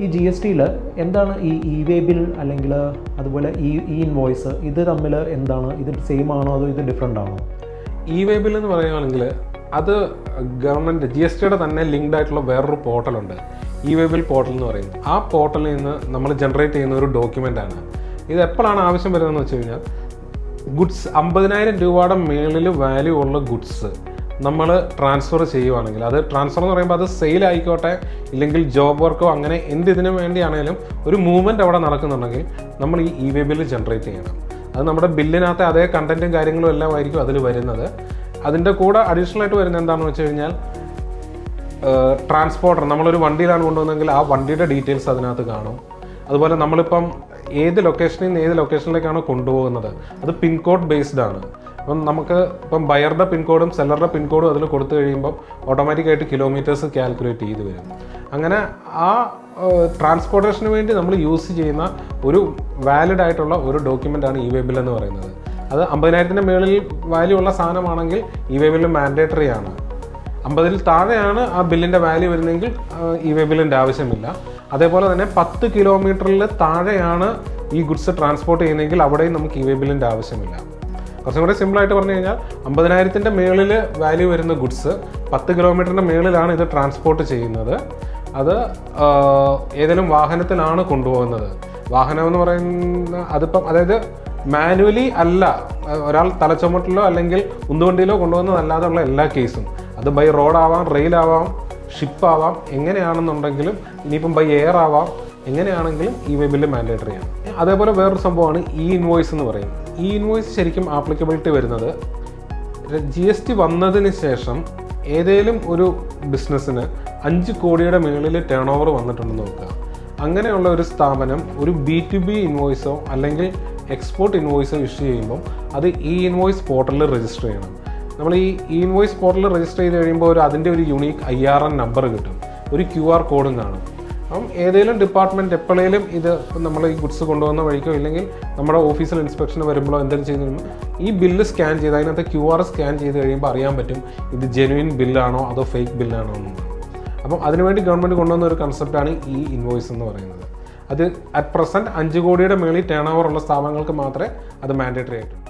ഈ GSTയിൽ എന്താണ് ഈ ഇ-വേ ബിൽ അല്ലെങ്കിൽ അതുപോലെ ഈ ഇൻവോയ്സ് ഇത് തമ്മിൽ എന്താണ്, ഇത് സെയിം ആണോ അതോ ഇത് ഡിഫറെൻ്റ് ആണോ? ഇ-വേ ബിൽ എന്ന് പറയുകയാണെങ്കിൽ അത് ഗവൺമെൻറ് GSTയുടെ തന്നെ ലിങ്ക്ഡ് ആയിട്ടുള്ള വേറൊരു പോർട്ടലുണ്ട്, ഇ-വേ ബിൽ പോർട്ടൽ എന്ന് പറയും. ആ പോർട്ടലിൽ നിന്ന് നമ്മൾ ജനറേറ്റ് ചെയ്യുന്ന ഒരു ഡോക്യുമെൻ്റാണ്. ഇത് എപ്പോഴാണ് ആവശ്യം വരുന്നതെന്ന് വെച്ച് കഴിഞ്ഞാൽ ഗുഡ്സ് 50,000 രൂപയുടെ മേളിൽ വാല്യൂ ഉള്ള ഗുഡ്സ് നമ്മൾ ട്രാൻസ്ഫർ ചെയ്യുവാണെങ്കിൽ, അത് ട്രാൻസ്ഫർ എന്ന് പറയുമ്പോൾ അത് സെയിൽ ആയിക്കോട്ടെ ഇല്ലെങ്കിൽ ജോബ് വർക്കോ അങ്ങനെ എന്തിനു വേണ്ടിയാണെങ്കിലും ഒരു മൂവ്മെൻറ്റ് അവിടെ നടക്കുന്നുണ്ടെങ്കിൽ നമ്മൾ ഈ ഇ-വേ ബില്ല് ജനറേറ്റ് ചെയ്യണം. അത് നമ്മുടെ ബില്ലിനകത്ത് അതേ കണ്ടൻറ്റും കാര്യങ്ങളും എല്ലാം ആയിരിക്കും അതിൽ വരുന്നത്. അതിൻ്റെ കൂടെ അഡീഷണൽ ആയിട്ട് വരുന്നത് എന്താണെന്ന് വെച്ച് കഴിഞ്ഞാൽ ട്രാൻസ്പോർട്ടർ, നമ്മളൊരു വണ്ടിയിലാണ് കൊണ്ടുവന്നെങ്കിൽ ആ വണ്ടിയുടെ ഡീറ്റെയിൽസ് അതിനകത്ത് കാണും. അതുപോലെ നമ്മളിപ്പം ഏത് ലൊക്കേഷനിൽ നിന്ന് ഏത് ലൊക്കേഷനിലേക്കാണ് കൊണ്ടുപോകുന്നത് അത് പിൻകോഡ് ബേസ്ഡ് ആണ്. അപ്പം നമുക്ക് ഇപ്പം ബയറുടെ പിൻകോഡും സെല്ലറുടെ പിൻകോഡും അതിൽ കൊടുത്തു കഴിയുമ്പം ഓട്ടോമാറ്റിക്കായിട്ട് കിലോമീറ്റേഴ്സ് കാൽക്കുലേറ്റ് ചെയ്ത് വരും. അങ്ങനെ ആ ട്രാൻസ്പോർട്ടേഷന് വേണ്ടി നമ്മൾ യൂസ് ചെയ്യുന്ന ഒരു വാലിഡ് ആയിട്ടുള്ള ഒരു ഡോക്യുമെൻ്റാണ് ഇ-വേ ബിൽ എന്ന് പറയുന്നത്. അത് 50,000 മേളിൽ വാല്യൂ ഉള്ള സാധനമാണെങ്കിൽ ഇ-വേ ബില്ല് മാൻഡേറ്ററി ആണ്. 50,000 താഴെയാണ് ആ ബില്ലിൻ്റെ വാല്യൂ വരുന്നതെങ്കിൽ ഇ-വേ ബില്ലിൻ്റെ ആവശ്യമില്ല. അതേപോലെ തന്നെ 10 കിലോമീറ്ററിൽ താഴെയാണ് ഈ ഗുഡ്സ് ട്രാൻസ്പോർട്ട് ചെയ്യുന്നതെങ്കിൽ അവിടെയും നമുക്ക് ഇ-വേ ബില്ലിൻ്റെ ആവശ്യമില്ല. കുറച്ചും കൂടെ സിമ്പിളായിട്ട് പറഞ്ഞു കഴിഞ്ഞാൽ 50,000 മേളിൽ വാല്യൂ വരുന്ന ഗുഡ്സ് 10 കിലോമീറ്ററിൻ്റെ മേളിലാണ് ഇത് ട്രാൻസ്പോർട്ട് ചെയ്യുന്നത്. അത് ഏതെങ്കിലും വാഹനത്തിലാണ് കൊണ്ടുപോകുന്നത്. വാഹനം എന്ന് പറയുന്ന അതിപ്പം അതായത് മാനുവലി അല്ല, ഒരാൾ തലച്ചുമട്ടിലോ അല്ലെങ്കിൽ ഉന്തുവണ്ടിയിലോ കൊണ്ടുപോകുന്നതല്ലാതെയുള്ള എല്ലാ കേസും, അത് ബൈ റോഡാവാം, റെയിലാവാം, ഷിപ്പാവാം, എങ്ങനെയാണെന്നുണ്ടെങ്കിലും ഇനിയിപ്പം ബൈ എയർ ആവാം, എങ്ങനെയാണെങ്കിലും ഇ-വേ ബില്ല് മാൻഡേറ്ററി ആണ്. അതേപോലെ വേറൊരു സംഭവമാണ് ഇൻവോയ്സ് എന്ന് പറയും. ഈ ഇൻവോയ്സ് ശരിക്കും ആപ്ലിക്കബിലിറ്റി വരുന്നത് GST വന്നതിന് ശേഷം ഏതെങ്കിലും ഒരു ബിസിനസ്സിന് 5 കോടിയുടെ മുകളിൽ ടേൺ ഓവർ വന്നിട്ടുണ്ടെന്ന് നോക്കുക. അങ്ങനെയുള്ള ഒരു സ്ഥാപനം ഒരു B2B ഇൻവോയ്സോ അല്ലെങ്കിൽ എക്സ്പോർട്ട് ഇൻവോയ്സോ ഇഷ്യൂ ചെയ്യുമ്പോൾ അത് ഈ ഇൻവോയ്സ് പോർട്ടലിൽ രജിസ്റ്റർ ചെയ്യണം. നമ്മൾ ഈ ഇൻവോയ്സ് പോർട്ടലിൽ രജിസ്റ്റർ ചെയ്ത് കഴിയുമ്പോൾ അതിൻ്റെ ഒരു യുണീക്ക് IRN നമ്പർ കിട്ടും, ഒരു QR കോഡും കാണും. അപ്പം ഏതെങ്കിലും ഡിപ്പാർട്ട്മെൻറ്റ് എപ്പോഴേലും ഇത് നമ്മൾ ഈ ഗുഡ്സ് കൊണ്ടുവന്ന വഴിക്കോ ഇല്ലെങ്കിൽ നമ്മുടെ ഓഫീസിൽ ഇൻസ്പെക്ഷന് വരുമ്പോഴോ എന്തെങ്കിലും ചെയ്ത് കഴിയുമ്പോൾ ഈ ബില്ല് സ്കാൻ ചെയ്ത് അതിനകത്ത് QR സ്കാൻ ചെയ്ത് കഴിയുമ്പോൾ അറിയാൻ പറ്റും ഇത് ജെന്യുവിൻ ബില്ലാണോ അതോ ഫേക്ക് ബില്ലാണോ എന്നുള്ളത്. അപ്പം അതിനുവേണ്ടി ഗവൺമെൻറ് കൊണ്ടുവന്ന ഒരു കൺസെപ്റ്റാണ് ഈ ഇൻവോയ്സ് എന്ന് പറയുന്നത്. അത് അറ്റ് പ്രസൻറ്റ് 5 കോടിയുടെ മേളിൽ ടേൺ ഓവർ ഉള്ള സ്ഥാപനങ്ങൾക്ക് മാത്രമേ അത് മാൻഡേറ്ററി ആയിട്ടുള്ളൂ.